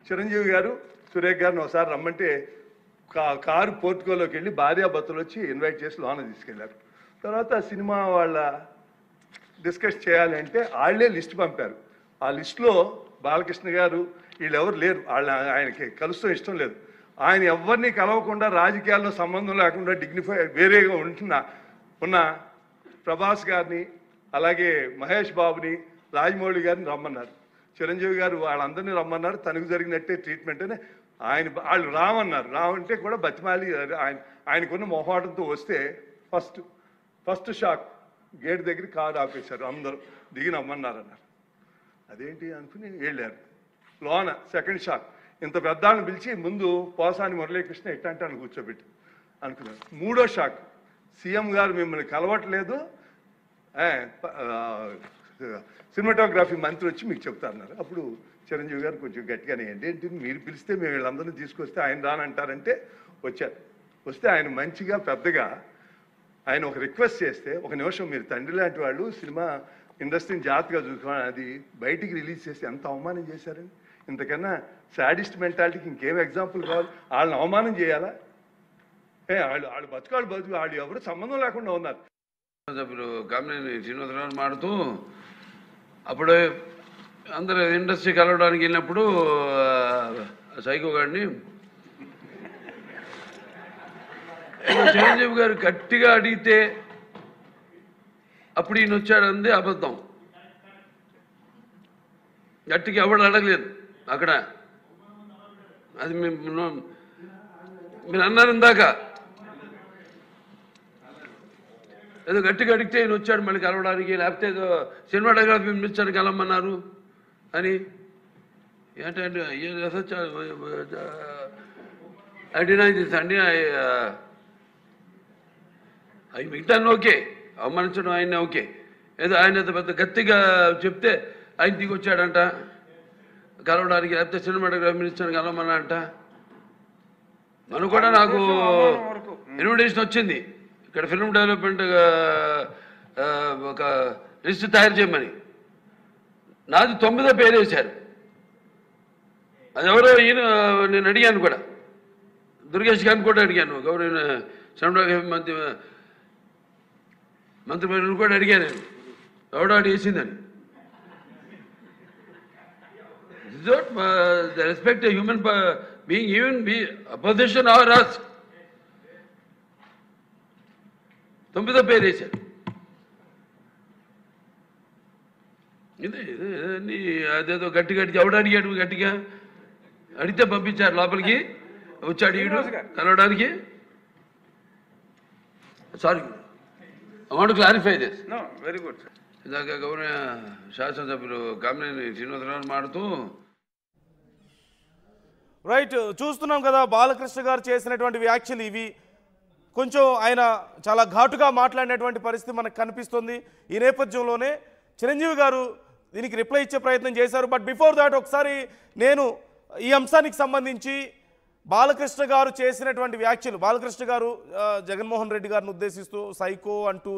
చిరంజీవి గారు సురేఖ్ గారిని ఒకసారి రమ్మంటే కారు పోర్టుకోలోకి వెళ్ళి భార్యాభర్తలు వచ్చి ఇన్వైట్ చేసి లోన తీసుకెళ్లారు. తర్వాత సినిమా వాళ్ళ డిస్కస్ చేయాలి అంటే వాళ్ళే లిస్ట్ పంపారు. ఆ లిస్టులో బాలకృష్ణ గారు వీళ్ళెవరు లేరు. ఆయనకి కలుస్తూ ఇష్టం లేదు. ఆయన ఎవరిని కలవకుండా రాజకీయాల్లో సంబంధం లేకుండా డిగ్నిఫై వేరేగా ఉన్న ప్రభాస్ గారిని అలాగే మహేష్ బాబుని రాజమౌళి గారిని రమ్మన్నారు. చిరంజీవి గారు వాళ్ళందరినీ రమ్మన్నారు. తనకు జరిగినట్టే ట్రీట్మెంట్ అని వాళ్ళు రామన్నారు. రావంటే కూడా బతిమాలి ఆయనకున్న మొహాటంతో వస్తే ఫస్ట్ షాక్ గేట్ దగ్గర కారు ఆపేశారు. అందరూ దిగి నమ్మన్నారన్నారు. అదేంటి అనుకుని వెళ్ళారు. లోన సెకండ్ షాక్ ఇంత పెద్దాన్ని పిలిచి ముందు పోసాని మురళీకృష్ణ ఇట్టంటాను కూర్చోబెట్టి అనుకున్నారు. మూడో షాక్ సీఎం గారు మిమ్మల్ని కలవట్లేదు, సినిమాటోగ్రఫీ మంత్రి వచ్చి మీకు చెప్తారన్నారు. అప్పుడు చిరంజీవి గారు కొంచెం గట్టిగానే ఏంటి మీరు పిలిస్తే మేము వీళ్ళందరినీ తీసుకొస్తే ఆయన రానంటారంటే వచ్చారు. వస్తే ఆయన మంచిగా పెద్దగా ఆయన ఒక రిక్వెస్ట్ చేస్తే, ఒక నిమిషం మీరు తండ్రి లాంటి వాళ్ళు సినిమా ఇండస్ట్రీని జాగ్రత్తగా చూసుకోవాలి, అది బయటికి రిలీజ్ చేసి ఎంత అవమానం చేశారని. ఇంతకన్నా సాడిస్ట్ మెంటాలిటీకి ఇంకేం ఎగ్జాంపుల్ కావాలి? వాళ్ళని అవమానం చేయాలా? వాళ్ళు బతుకు వాళ్ళు ఎవరు సంబంధం లేకుండా ఉన్నారు. సభ్యులు కామినేని శ్రీనివాసరావు మాడుతూ అప్పుడు అందరూ ఇండస్ట్రీ కలవడానికి వెళ్ళినప్పుడు సైకో గారిని చిరంజీవి గారు గట్టిగా అడిగితే అప్పుడు ఈయన వచ్చాడంది అబద్ధం. గట్టిగా ఎవడు అడగలేదు అక్కడ. అది మీరు అన్నారు ఇందాక, ఏదో గట్టిగా అడిగితే ఈయన వచ్చాడు మళ్ళీ కలవడానికి, లేకపోతే ఏదో సినిమాటోగ్రఫీ మినిస్టర్ని కలవమన్నారు అని. ఏంటంటే అడినా అండి అవి మిగతాన్ని ఓకే, అవమానించడం ఆయన ఓకే, ఏదో ఆయన పెద్ద గట్టిగా చెప్తే ఆయన దిగి వచ్చాడంట కలవడానికి, లేకపోతే సినిమాటోగ్రఫీ మినిస్టర్ని కలవమన్నా అంట. మనం కూడా నాకు ఇన్విటేషన్ వచ్చింది ఇక్కడ ఫిల్మ్ డెవలప్మెంట్ ఒక లిస్ట్ తయారు చేయమని. నాది 9వ పేరు వేశారు. అది ఎవరో ఈయన నేను అడిగాను కూడా, దుర్గేష్ గారిని కూడా అడిగాను, గౌరవ సినిమాటోగ్రఫీ మంత్రి పేరు కూడా అడిగాను నేను, ఎవడో అడిగేసిందని. The respect a human being, even be opposition or us. 9వ పేరు వేశారు. ఇదే అదేదో గట్టిగా ఎవడు అడిగాడు, గట్టిగా అడిగితే పంపించారు లోపలికి, వచ్చాడు ఈడు కలవడానికి. Sorry, I want to clarify this. No, very good. ఇందాక గౌరవ శాసనసభ్యులు కామినేని శ్రీనివాసరావు మాడుతూ రైట్ చూస్తున్నాం కదా, బాలకృష్ణ గారు చేసినటువంటి వ్యాఖ్యలు ఇవి. కొంచెం ఆయన చాలా ఘాటుగా మాట్లాడినటువంటి పరిస్థితి మనకు కనిపిస్తుంది. ఈ నేపథ్యంలోనే చిరంజీవి గారు దీనికి రిప్లై ఇచ్చే ప్రయత్నం చేశారు. బట్ బిఫోర్ దాట్ ఒకసారి నేను ఈ అంశానికి సంబంధించి బాలకృష్ణ గారు చేసినటువంటి వ్యాఖ్యలు, బాలకృష్ణ గారు జగన్మోహన్ రెడ్డి గారిని ఉద్దేశిస్తూ సైకో అంటూ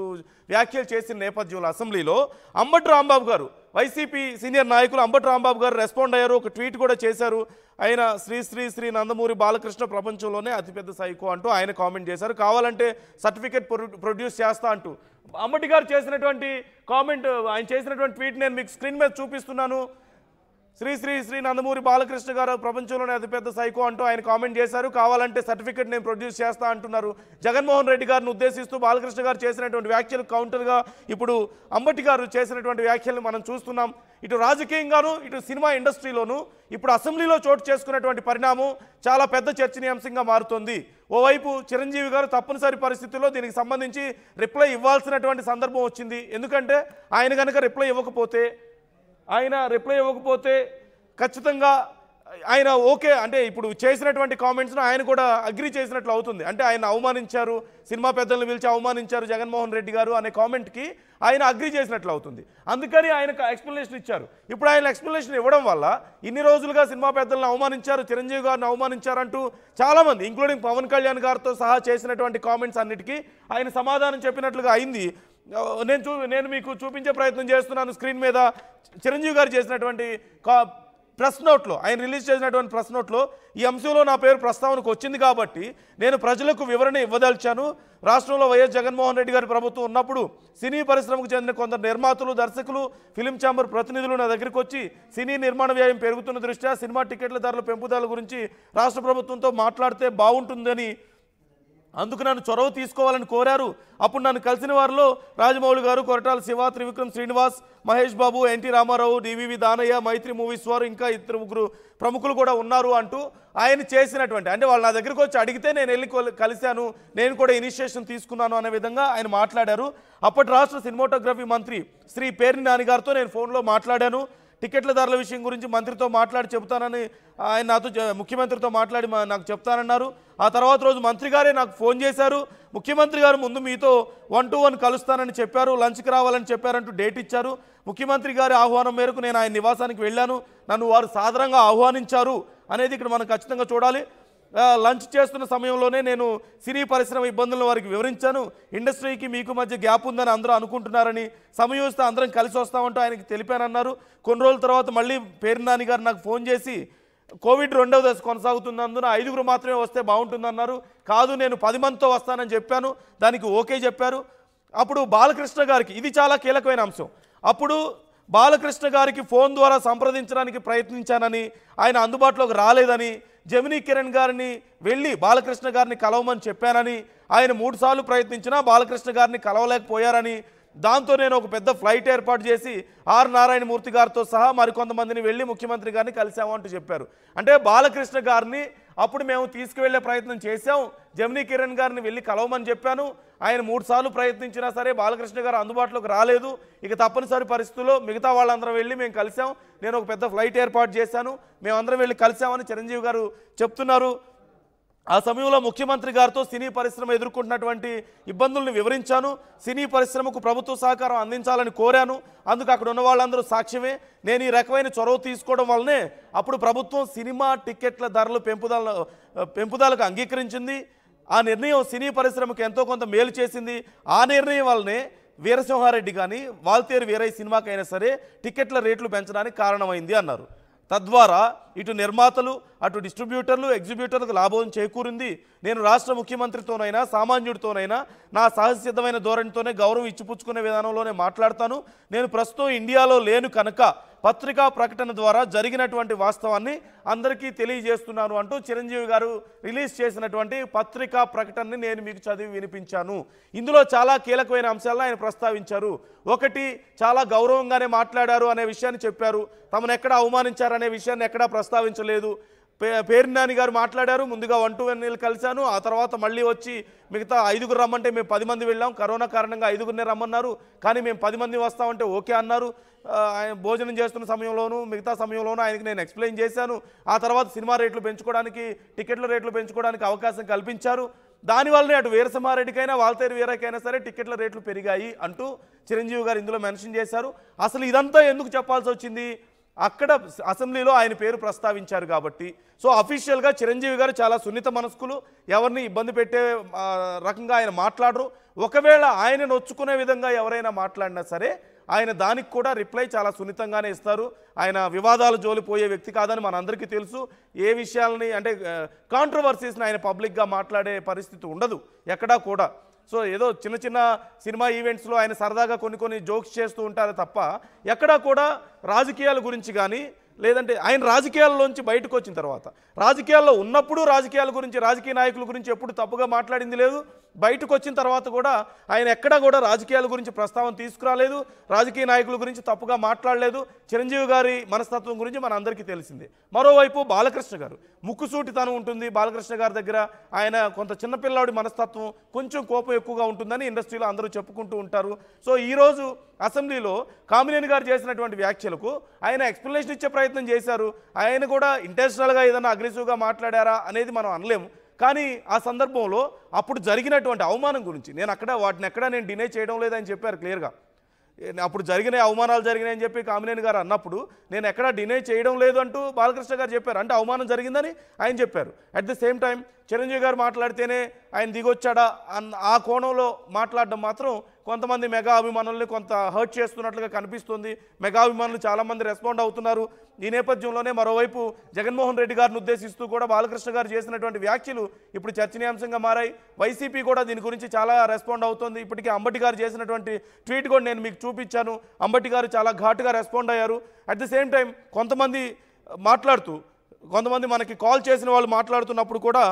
వ్యాఖ్యలు చేసిన నేపథ్యంలో అసెంబ్లీలో అంబటి రాంబాబు గారు, వైసీపీ సీనియర్ నాయకులు అంబటి రాంబాబు గారు రెస్పాండ్ అయ్యారు. ఒక ట్వీట్ కూడా చేశారు. ఆయన శ్రీ నందమూరి బాలకృష్ణ ప్రపంచంలోనే అతిపెద్ద సైకో అంటూ ఆయన కామెంట్ చేశారు. కావాలంటే సర్టిఫికేట్ ప్రొడ్యూస్ చేస్తా అంటూ అంబటి గారు చేసినటువంటి కామెంట్, ఆయన చేసినటువంటి ట్వీట్ నేను మీకు స్క్రీన్ మీద చూపిస్తున్నాను. శ్రీ నందమూరి బాలకృష్ణ గారు ప్రపంచంలోనే అతిపెద్ద సైకో అంటూ ఆయన కామెంట్ చేశారు. కావాలంటే సర్టిఫికేట్ నేను ప్రొడ్యూస్ చేస్తా అంటున్నారు. జగన్మోహన్ రెడ్డి గారిని ఉద్దేశిస్తూ బాలకృష్ణ గారు చేసినటువంటి వ్యాఖ్యలు కౌంటర్గా ఇప్పుడు అంబటి గారు చేసినటువంటి వ్యాఖ్యలు మనం చూస్తున్నాం. ఇటు రాజకీయంగాను ఇటు సినిమా ఇండస్ట్రీలోనూ ఇప్పుడు అసెంబ్లీలో చోటు చేసుకున్నటువంటి పరిణామం చాలా పెద్ద చర్చనీయాంశంగా మారుతోంది. ఓవైపు చిరంజీవి గారు తప్పనిసరి పరిస్థితుల్లో దీనికి సంబంధించి రిప్లై ఇవ్వాల్సినటువంటి సందర్భం వచ్చింది. ఎందుకంటే ఆయన కనుక రిప్లై ఇవ్వకపోతే ఖచ్చితంగా ఆయన ఓకే అంటే ఇప్పుడు చేసినటువంటి కామెంట్స్ను ఆయన కూడా అగ్రీ చేసినట్లు అవుతుంది. అంటే ఆయన అవమానించారు, సినిమా పెద్దలను పిలిచి అవమానించారు జగన్మోహన్ రెడ్డి గారు అనే కామెంట్కి ఆయన అగ్రీ చేసినట్లు అవుతుంది. అందుకని ఆయనకు ఎక్స్ప్లెనేషన్ ఇచ్చారు. ఇప్పుడు ఆయన ఎక్స్ప్లెనేషన్ ఇవ్వడం వల్ల ఇన్ని రోజులుగా సినిమా పెద్దలను అవమానించారు, చిరంజీవి గారిని అవమానించారంటూ చాలామంది ఇంక్లూడింగ్ పవన్ కళ్యాణ్ గారితో సహా చేసినటువంటి కామెంట్స్ అన్నిటికీ ఆయన సమాధానం చెప్పినట్లుగా అయింది. నేను మీకు చూపించే ప్రయత్నం చేస్తున్నాను స్క్రీన్ మీద చిరంజీవి గారు చేసినటువంటి ప్రెస్ నోట్లో ఆయన రిలీజ్ చేసినటువంటి ప్రెస్ నోట్లో ఈ అంశంలో నా పేరు ప్రస్తావనకు వచ్చింది కాబట్టి నేను ప్రజలకు వివరణ ఇవ్వదలిచాను. రాష్ట్రంలో వైఎస్ జగన్మోహన్ రెడ్డి గారి ప్రభుత్వం ఉన్నప్పుడు సినీ పరిశ్రమకు చెందిన కొందరు నిర్మాతలు, దర్శకులు, ఫిలిం ఛాంబర్ ప్రతినిధులు నా దగ్గరికి వచ్చి సినీ నిర్మాణ వ్యయం పెరుగుతున్న దృష్ట్యా సినిమా టికెట్ల ధరల పెంపుదల గురించి రాష్ట్ర ప్రభుత్వంతో మాట్లాడితే బాగుంటుందని, అందుకు నన్ను చొరవ తీసుకోవాలని కోరారు. అప్పుడు నన్ను కలిసిన వారిలో రాజమౌళి గారు, కొరటాల శివ, త్రివిక్రమ్ శ్రీనివాస్, మహేష్ బాబు, ఎన్టీ రామారావు, డివివి దానయ్య, మైత్రి మూవీస్ వారు, ఇంకా 2-3 ప్రముఖులు కూడా ఉన్నారు అంటూ ఆయన చేసినటువంటి, అంటే వాళ్ళు నా దగ్గరికి వచ్చి అడిగితే నేను వెళ్ళి కలిశాను, నేను కూడా ఇనిషియేషన్ తీసుకున్నాను అనే విధంగా ఆయన మాట్లాడారు. అప్పటి రాష్ట్ర సినిమాటోగ్రఫీ మంత్రి శ్రీ పేర్ని నాని గారితో నేను ఫోన్లో మాట్లాడాను. టికెట్ల ధరల విషయం గురించి మంత్రితో మాట్లాడి చెబుతానని ఆయన నాతో ముఖ్యమంత్రితో మాట్లాడి నాకు చెప్తానన్నారు. ఆ తర్వాత రోజు మంత్రి గారే నాకు ఫోన్ చేశారు. ముఖ్యమంత్రి గారు ముందు మీతో 1-to-1 కలుస్తానని చెప్పారు, లంచ్కి రావాలని చెప్పారంటూ డేట్ ఇచ్చారు. ముఖ్యమంత్రి గారి ఆహ్వానం మేరకు నేను ఆయన నివాసానికి వెళ్ళాను. నన్ను వారు సాదరంగా ఆహ్వానించారు అనేది ఇక్కడ మనం ఖచ్చితంగా చూడాలి. లంచ్ చేస్తున్న సమయంలోనే నేను సినీ పరిశ్రమ ఇబ్బందులను వారికి వివరించాను. ఇండస్ట్రీకి మీకు మధ్య గ్యాప్ ఉందని అందరూ అనుకుంటున్నారని, సమయం వస్తే అందరం కలిసి వస్తామంటూ ఆయనకి తెలిపానన్నారు. కొన్ని రోజుల తర్వాత మళ్ళీ పేర్ని నాని గారు నాకు ఫోన్ చేసి కోవిడ్ 2వ దశ కొనసాగుతున్నందున 5 మాత్రమే వస్తే బాగుంటుందన్నారు. కాదు, నేను 10 మందితో వస్తానని చెప్పాను. దానికి ఓకే చెప్పారు. అప్పుడు బాలకృష్ణ గారికి, ఇది చాలా కీలకమైన అంశం, అప్పుడు బాలకృష్ణ గారికి ఫోన్ ద్వారా సంప్రదించడానికి ప్రయత్నించానని, ఆయన అందుబాటులోకి రాలేదని, జమినీ కిరణ్ గారిని వెళ్ళి బాలకృష్ణ గారిని కలవమని చెప్పానని, ఆయన 3 సార్లు ప్రయత్నించినా బాలకృష్ణ గారిని కలవలేకపోయారని, దాంతో నేను ఒక పెద్ద ఫ్లైట్ ఏర్పాటు చేసి ఆర్ నారాయణమూర్తి గారితో సహా మరికొంతమందిని వెళ్ళి ముఖ్యమంత్రి గారిని కలిసాము అంటూ చెప్పారు. అంటే బాలకృష్ణ గారిని అప్పుడు మేము తీసుకువెళ్లే ప్రయత్నం చేశాం, జమినీ కిరణ్ గారిని వెళ్ళి కలవమని చెప్పాను. ఆయన 3 సార్లు ప్రయత్నించినా సరే బాలకృష్ణ గారు అందుబాటులోకి రాలేదు. ఇక తప్పనిసరి పరిస్థితుల్లో మిగతా వాళ్ళందరం వెళ్ళి మేము కలిసాం. నేను ఒక పెద్ద ఫ్లైట్ ఏర్పాటు చేశాను, మేమందరం వెళ్ళి కలిసామని చిరంజీవి గారు చెప్తున్నారు. ఆ సమయంలో ముఖ్యమంత్రి గారితో సినీ పరిశ్రమ ఎదుర్కొంటున్నటువంటి ఇబ్బందులను వివరించాను. సినీ పరిశ్రమకు ప్రభుత్వ సహకారం అందించాలని కోరాను. అందుకు అక్కడ ఉన్న వాళ్ళందరూ సాక్ష్యమే. నేను ఈ రకమైన చొరవ తీసుకోవడం వల్లనే అప్పుడు ప్రభుత్వం సినిమా టికెట్ల ధరలు పెంపుదలకు అంగీకరించింది. ఆ నిర్ణయం సినీ పరిశ్రమకు ఎంతో కొంత మేలు చేసింది. ఆ నిర్ణయం వల్లనే వీరసింహారెడ్డి కానీ వాల్తేరు వీరయ్య సినిమాకైనా సరే టికెట్ల రేట్లు పెంచడానికి కారణమైంది అన్నారు. తద్వారా ఇటు నిర్మాతలు, అటు డిస్ట్రిబ్యూటర్లు, ఎగ్జిబ్యూటర్లకు లాభం చేకూరింది. నేను రాష్ట్ర ముఖ్యమంత్రితోనైనా సామాన్యుడితోనైనా నా సహజసిద్ధమైన ధోరణితోనే గౌరవం ఇచ్చిపుచ్చుకునే విధానంలోనే మాట్లాడతాను. నేను ప్రస్తుతం ఇండియాలో లేను కనుక పత్రికా ప్రకటన ద్వారా జరిగినటువంటి వాస్తవాన్ని అందరికీ తెలియజేస్తున్నాను అంటూ చిరంజీవి గారు రిలీజ్ చేసినటువంటి పత్రికా ప్రకటనని నేను మీకు చదివి వినిపించాను. ఇందులో చాలా కీలకమైన అంశాలను ఆయన ప్రస్తావించారు. ఒకటి, చాలా గౌరవంగానే మాట్లాడారు అనే విషయాన్ని చెప్పారు. తమను ఎక్కడ అవమానించారనే విషయాన్ని ఎక్కడా ప్రస్తావించలేదు. పేర్ని నాని గారు మాట్లాడారు, ముందుగా 1-to-1 కలిశాను, ఆ తర్వాత మళ్ళీ వచ్చి మిగతా 5 రమ్మంటే మేము 10 మంది వెళ్ళాం, కరోనా కారణంగా 5 రమ్మన్నారు, కానీ మేము 10 మంది వస్తామంటే ఓకే అన్నారు. ఆయన భోజనం చేస్తున్న సమయంలోనూ మిగతా సమయంలోనూ ఆయనకి నేను ఎక్స్ప్లెయిన్ చేశాను. ఆ తర్వాత సినిమా రేట్లు పెంచుకోవడానికి, టికెట్ల రేట్లు పెంచుకోవడానికి అవకాశం కల్పించారు. దానివల్లనే అటు వీరసింహారెడ్డికైనా వాల్తేరు వీరయ్యకైనా సరే టికెట్ల రేట్లు పెరిగాయి అంటూ చిరంజీవి గారు ఇందులో మెన్షన్ చేశారు. అసలు ఇదంతా ఎందుకు చెప్పాల్సి వచ్చింది? అక్కడ అసెంబ్లీలో ఆయన పేరు ప్రస్తావించారు కాబట్టి. సో అఫీషియల్గా చిరంజీవి గారు చాలా సున్నిత మనస్కులు, ఎవరిని ఇబ్బంది పెట్టే రకంగా ఆయన మాట్లాడరు. ఒకవేళ ఆయన నొచ్చుకునే విధంగా ఎవరైనా మాట్లాడినా సరే ఆయన దానికి కూడా రిప్లై చాలా సున్నితంగానే ఇస్తారు. ఆయన వివాదాలు జోలిపోయే వ్యక్తి కాదని మనందరికీ తెలుసు. ఏ విషయాలని అంటే కాంట్రవర్సీస్ని ఆయన పబ్లిక్గా మాట్లాడే పరిస్థితి ఉండదు ఎక్కడా కూడా. సో ఏదో చిన్న చిన్న సినిమా ఈవెంట్స్లో ఆయన సరదాగా కొన్ని జోక్స్ చేస్తూ ఉంటారు తప్ప ఎక్కడా కూడా రాజకీయాల గురించి కానీ, లేదంటే ఆయన రాజకీయాల్లోంచి బయటకు వచ్చిన తర్వాత, రాజకీయాల్లో ఉన్నప్పుడు రాజకీయాల గురించి, రాజకీయ నాయకుల గురించి ఎప్పుడు తప్పుగా మాట్లాడింది లేదు. బయటకు వచ్చిన తర్వాత కూడా ఆయన ఎక్కడా కూడా రాజకీయాల గురించి ప్రస్తావన తీసుకురాలేదు, రాజకీయ నాయకుల గురించి తప్పుగా మాట్లాడలేదు. చిరంజీవి గారి మనస్తత్వం గురించి మన అందరికీ తెలిసిందే. మరోవైపు బాలకృష్ణ గారు ముక్కుసూటితనం ఉంటుంది బాలకృష్ణ గారి దగ్గర. ఆయన కొంత చిన్నపిల్లాడి మనస్తత్వం, కొంచెం కోపం ఎక్కువగా ఉంటుందని ఇండస్ట్రీలో అందరూ చెప్పుకుంటూ ఉంటారు. సో ఈరోజు అసెంబ్లీలో కామినేని గారు చేసినటువంటి వ్యాఖ్యలకు ఆయన ఎక్స్ప్లెనేషన్ ఇచ్చే ప్రయత్నం చేశారు. ఆయన కూడా ఇంటెన్షనల్గా ఏదైనా అగ్రెసివ్గా మాట్లాడారా అనేది మనం అనలేము. కానీ ఆ సందర్భంలో అప్పుడు జరిగినటువంటి అవమానం గురించి వాటిని ఎక్కడా నేను డినే చేయడం లేదని చెప్పారు క్లియర్గా. అప్పుడు అవమానాలు జరిగినాయని చెప్పి కామినేని గారు అన్నప్పుడు నేను ఎక్కడా డినే చేయడం లేదు అంటూ బాలకృష్ణ గారు చెప్పారు. అంటే అవమానం జరిగిందని ఆయన చెప్పారు. At the same time Chiranjeevi గారు మాట్లాడితేనే ఆయన దిగొచ్చాడా ఆ కోణంలో మాట్లాడడం మాత్రం కొంతమంది మెగా అభిమానుల్ని కొంత హర్ట్ చేస్తున్నట్లుగా కనిపిస్తుంది. మెగా అభిమానులు చాలామంది రెస్పాండ్ అవుతున్నారు. ఈ నేపథ్యంలోనే మరోవైపు జగన్మోహన్ రెడ్డి గారిని ఉద్దేశిస్తూ కూడా బాలకృష్ణ గారు చేసినటువంటి వ్యాఖ్యలు ఇప్పుడు చర్చనీయాంశంగా మారాయి. వైసీపీ కూడా దీని గురించి చాలా రెస్పాండ్ అవుతుంది. ఇప్పటికే అంబటి గారు చేసినటువంటి ట్వీట్ కూడా నేను మీకు చూపించాను. అంబటి గారు చాలా ఘాటుగా రెస్పాండ్ అయ్యారు. అట్ ది సేమ్ టైం కొంతమంది మనకి కాల్ చేసిన వాళ్ళు మాట్లాడుతున్నప్పుడు కూడా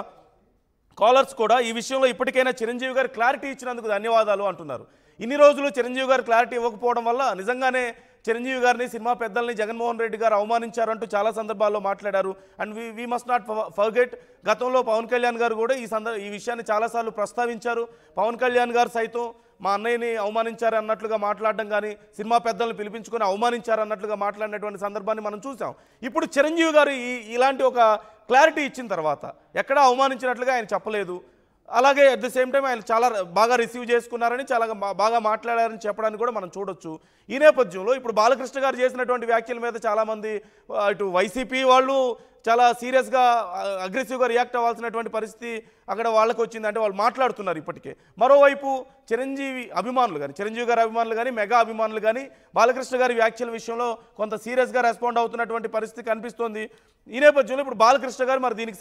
కాలర్స్ కూడా ఈ విషయంలో ఇప్పటికైనా చిరంజీవి గారు క్లారిటీ ఇచ్చినందుకు ధన్యవాదాలు అంటున్నారు. ఇన్ని రోజులు చిరంజీవి గారు క్లారిటీ ఇవ్వకపోవడం వల్ల నిజంగానే చిరంజీవి గారిని, సినిమా పెద్దల్ని జగన్మోహన్ రెడ్డి గారు అవమానించారంటూ చాలా సందర్భాల్లో మాట్లాడారు. And we must not forget, గతంలో పవన్ కళ్యాణ్ గారు కూడా ఈ విషయాన్ని చాలాసార్లు ప్రస్తావించారు. పవన్ కళ్యాణ్ గారు సైతం మా అన్నయ్యని అవమానించారు అన్నట్లుగా మాట్లాడడం కానీ, సినిమా పెద్దలను పిలిపించుకొని అవమానించారు అన్నట్లుగా మాట్లాడినటువంటి సందర్భాన్ని మనం చూసాం. ఇప్పుడు చిరంజీవి గారు ఇలాంటి ఒక క్లారిటీ ఇచ్చిన తర్వాత ఎక్కడా అవమానించినట్లుగా ఆయన చెప్పలేదు. అలాగే అట్ ది సేమ్ టైం ఆయన చాలా బాగా రిసీవ్ చేసుకున్నారని, చాలా బాగా మాట్లాడారని చెప్పడానికి కూడా మనం చూడొచ్చు. ఈ నేపథ్యంలో ఇప్పుడు బాలకృష్ణ గారు చేసినటువంటి వ్యాఖ్యల మీద చాలామంది ఇటు వైసీపీ వాళ్ళు చాలా సీరియస్గా అగ్రెసివ్గా రియాక్ట్ అవ్వాల్సినటువంటి పరిస్థితి అక్కడ వాళ్ళకి వచ్చింది. అంటే వాళ్ళు మాట్లాడుతున్నారు ఇప్పటికే. మరోవైపు చిరంజీవి గారి అభిమానులు కానీ, మెగా అభిమానులు కానీ బాలకృష్ణ గారి వ్యాఖ్యల విషయంలో కొంత సీరియస్గా రెస్పాండ్ అవుతున్నటువంటి పరిస్థితి కనిపిస్తోంది. ఈ నేపథ్యంలో ఇప్పుడు బాలకృష్ణ గారు మరి దీనికి